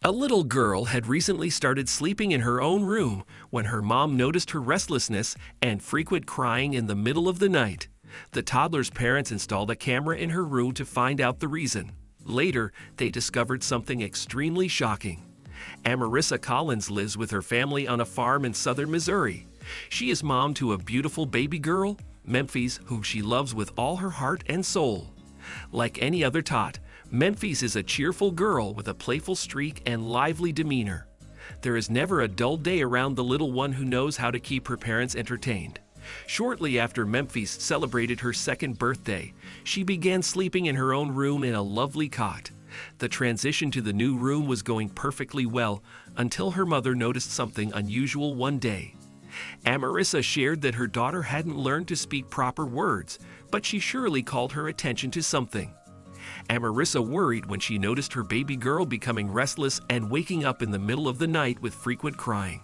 A little girl had recently started sleeping in her own room when her mom noticed her restlessness and frequent crying in the middle of the night. The toddler's parents installed a camera in her room to find out the reason. Later, they discovered something extremely shocking. Amarissa Collins lives with her family on a farm in southern Missouri. She is mom to a beautiful baby girl, Memphis, whom she loves with all her heart and soul. Like any other tot, Memphis is a cheerful girl with a playful streak and lively demeanor. There is never a dull day around the little one who knows how to keep her parents entertained. Shortly after Memphis celebrated her second birthday, she began sleeping in her own room in a lovely cot. The transition to the new room was going perfectly well until her mother noticed something unusual one day. Amarissa shared that her daughter hadn't learned to speak proper words, but she surely called her attention to something. Amarissa worried when she noticed her baby girl becoming restless and waking up in the middle of the night with frequent crying.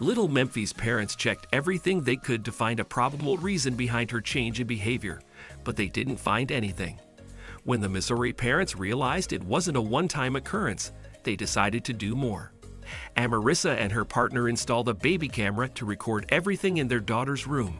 Little Memphis' parents checked everything they could to find a probable reason behind her change in behavior, but they didn't find anything. When the Missouri parents realized it wasn't a one-time occurrence, they decided to do more. Amarissa and her partner installed a baby camera to record everything in their daughter's room.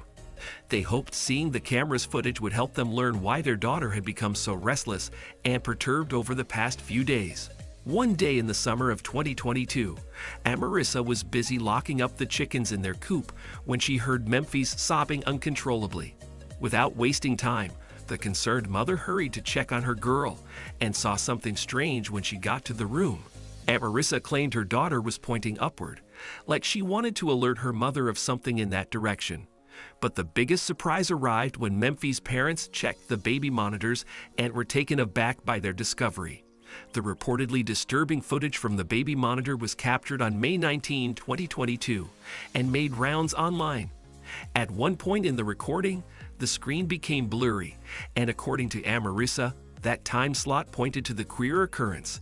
They hoped seeing the camera's footage would help them learn why their daughter had become so restless and perturbed over the past few days. One day in the summer of 2022, Amarissa was busy locking up the chickens in their coop when she heard Memphis sobbing uncontrollably. Without wasting time, the concerned mother hurried to check on her girl and saw something strange when she got to the room. Amarissa claimed her daughter was pointing upward, like she wanted to alert her mother of something in that direction. But the biggest surprise arrived when Memphis' parents checked the baby monitors and were taken aback by their discovery. The reportedly disturbing footage from the baby monitor was captured on May 19, 2022, and made rounds online. At one point in the recording, the screen became blurry, and according to Amarissa, that time slot pointed to the queer occurrence.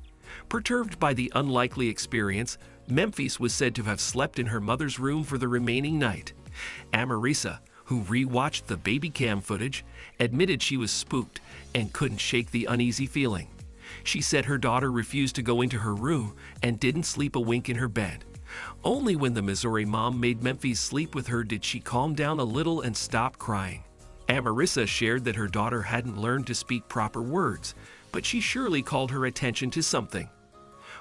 Perturbed by the unlikely experience, Memphis was said to have slept in her mother's room for the remaining night. Amarissa, who re-watched the baby cam footage, admitted she was spooked and couldn't shake the uneasy feeling. She said her daughter refused to go into her room and didn't sleep a wink in her bed. Only when the Missouri mom made Memphis sleep with her did she calm down a little and stop crying. Amarissa shared that her daughter hadn't learned to speak proper words, but she surely called her attention to something.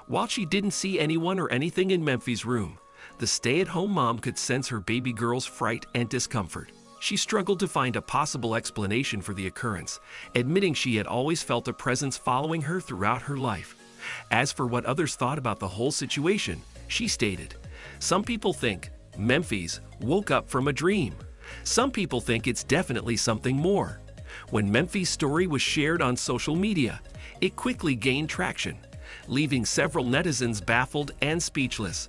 While she didn't see anyone or anything in Memphis' room, the stay-at-home mom could sense her baby girl's fright and discomfort. She struggled to find a possible explanation for the occurrence, admitting she had always felt a presence following her throughout her life. As for what others thought about the whole situation, she stated, "Some people think Memphis woke up from a dream. Some people think it's definitely something more." When Memphis' story was shared on social media, it quickly gained traction, leaving several netizens baffled and speechless.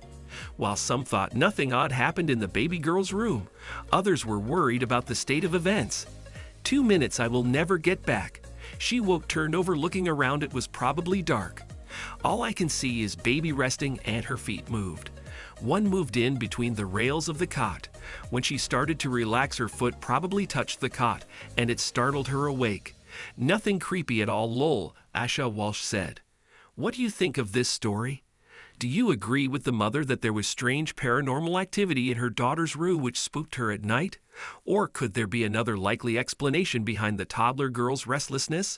While some thought nothing odd happened in the baby girl's room, others were worried about the state of events. 2 minutes I will never get back. She woke turned over looking around. It was probably dark. All I can see is baby resting and her feet moved. One moved in between the rails of the cot. When she started to relax, her foot probably touched the cot and it startled her awake. Nothing creepy at all, lol, Asha Walsh said. What do you think of this story? Do you agree with the mother that there was strange paranormal activity in her daughter's room which spooked her at night? Or could there be another likely explanation behind the toddler girl's restlessness?